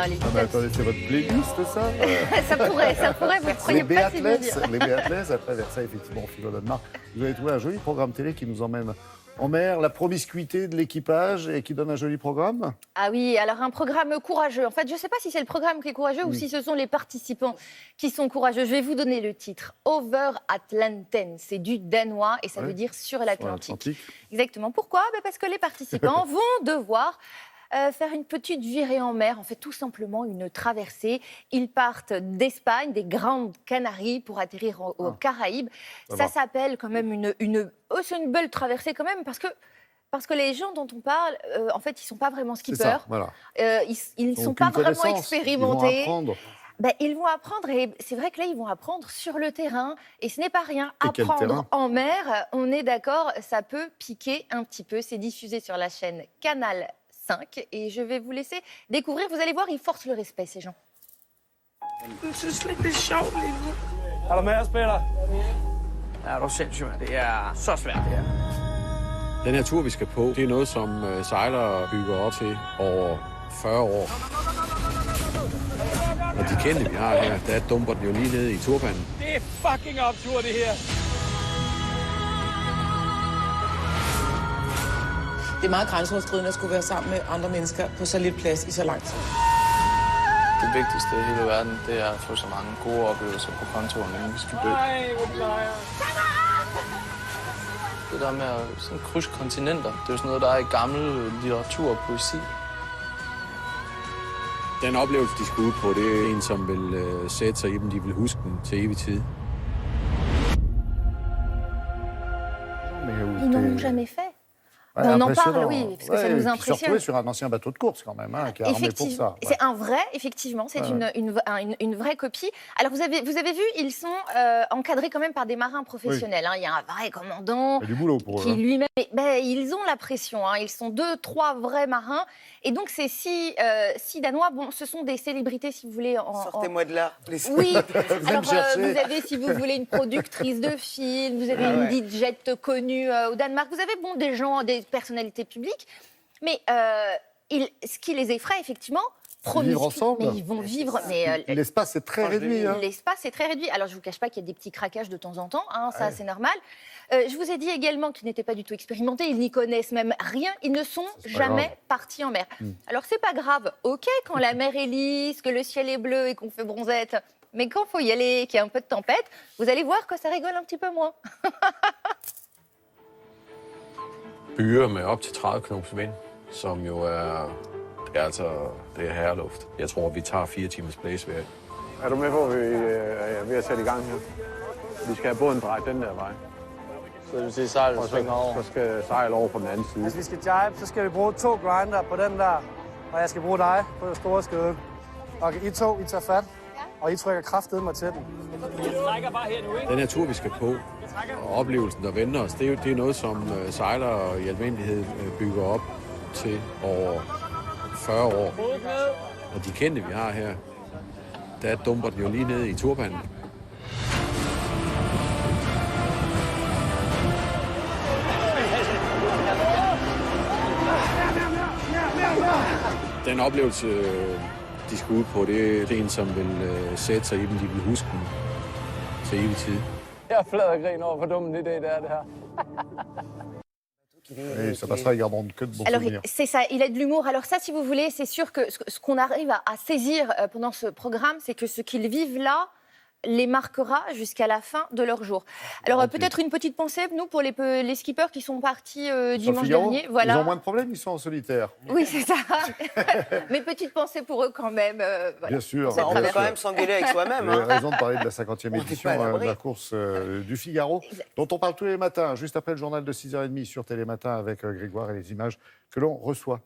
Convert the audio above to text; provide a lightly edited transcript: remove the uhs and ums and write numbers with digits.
les Ah, mais attendez, c'est votre playlist, ça ça pourrait, vous ne croyez pas si bien dire. Les Béathlètes, après Versailles, effectivement, on file au Danemark. Vous avez trouvé un joli programme télé qui nous emmène en mer, la promiscuité de l'équipage et qui donne un joli programme. Ah oui, alors un programme courageux. En fait, je ne sais pas si c'est le programme qui est courageux ou si ce sont les participants qui sont courageux. Je vais vous donner le titre. Over Atlanten, c'est du danois et ça veut dire sur l'Atlantique. Exactement. Pourquoi? Parce que les participants vont devoir faire une petite virée en mer, en fait tout simplement une traversée. Ils partent d'Espagne, des Grandes Canaries pour atterrir aux Caraïbes. Ça s'appelle quand même c'est une belle traversée quand même parce que les gens dont on parle, en fait, ils ne sont pas vraiment skippers. Voilà. Ils ne sont pas vraiment expérimentés. Ils vont apprendre et c'est vrai que là, ils vont apprendre sur le terrain. Et ce n'est pas rien. Et quel apprendre terrain en mer, on est d'accord, ça peut piquer un petit peu. C'est diffusé sur la chaîne Canal 5. Et je vais vous laisser découvrir. Vous allez voir, ils forcent le respect, ces gens. Jeg synes lidt, det er sjovt lige nu. Er du med os, Peter? Ja, du er sindssygt, mand. Det er så svært, det her. Den her tur, vi skal på, det er noget, som sejlere bygger op til over 40 år. Og de kendte, vi har her, der dumper den jo lige ned i turbanen. Det er fucking optur, det her. Det er meget grænseoverskridende at skulle være sammen med andre mennesker på så lidt plads i så lang tid. Det vigtigste i hele verden, det er at få så mange gode oplevelser på kontoen, inden vi skal dø. Nej, hvor plejer. Det der med at sådan krydse kontinenter, det er jo sådan noget, der er i gammel litteratur og poesi. Den oplevelse, de skal ud på, det er en, som vil sætte sig i dem. De vil huske den til evig tid. Ils n'en ont jamais fait. Ouais, on en parle, oui, parce que ça nous impressionne. Surtout sur un ancien bateau de course, quand même, qui est armé pour ça. C'est un vrai, effectivement, c'est une vraie copie. Alors, vous avez vu, ils sont encadrés quand même par des marins professionnels. Il y a un vrai commandant. Il y a du boulot pour eux. Qui lui-même. Ils ont la pression. Ils sont 2, 3 vrais marins. Et donc, ces six Danois, bon, ce sont des célébrités, si vous voulez. Sortez-moi de là. Oui. Alors, vous avez, si vous voulez, une productrice de film, vous avez une DJ connue au Danemark, vous avez, des gens, des personnalités publiques, mais ce qui les effraie, effectivement, vivre ensemble. Mais ils vont vivre. L'espace est très réduit. L'espace est très réduit. Alors, je ne vous cache pas qu'il y a des petits craquages de temps en temps, ça c'est normal. Je vous ai dit également qu'ils n'étaient pas du tout expérimentés, ils n'y connaissent même rien, ils ne sont jamais partis en mer. Alors, c'est pas grave, ok, quand la mer est lisse, que le ciel est bleu et qu'on fait bronzette, mais quand il faut y aller, qu'il y a un peu de tempête, vous allez voir que ça rigole un petit peu moins. Byer med op til 30 knops vind, som jo det er herreluft. Jeg tror, vi tager 4 timers blæsvejr. Er du med på, at vi er ved at sætte i gang her? Vi skal have båden drejet den der vej. Så det vil sige, sejlet svinger over. Så skal sejl over på den anden side. Hvis vi skal jibe, så skal vi bruge 2 grinder på den der, og jeg skal bruge dig på det store skøde. Og I tager fat, og I trykker kraftedeme til den. Den her tur, vi skal på, og oplevelsen, der venter os, det er noget, som sejlere i almindelighed bygger op til over 40 år. Og de kendte, vi har her, der dumper den jo lige ned i turbanen. Den oplevelse, de skal ud på, det er en, som vil sætte sig i dem. De vil huske den til evig tid. Jeg er flad og grin over, hvor dum en idé det er, det her. Et ça passera, ils garderont que de bons souvenirs. C'est ça, il a de l'humour. Alors ça, si vous voulez, c'est sûr que ce qu'on arrive à saisir pendant ce programme, c'est que ce qu'ils vivent là les marquera jusqu'à la fin de leur jour. Alors peut-être une petite pensée, nous, pour les skippers qui sont partis dimanche dernier. Voilà. Ils ont moins de problèmes, ils sont en solitaire. Oui, c'est ça. Mais petite pensée pour eux quand même. Voilà. Bien sûr. On peut quand même s'engueuler avec soi-même. Vous avez raison de parler de la 50e édition de la course du Figaro, dont on parle tous les matins, juste après le journal de 6h30 sur Télématin avec Grégoire et les images que l'on reçoit.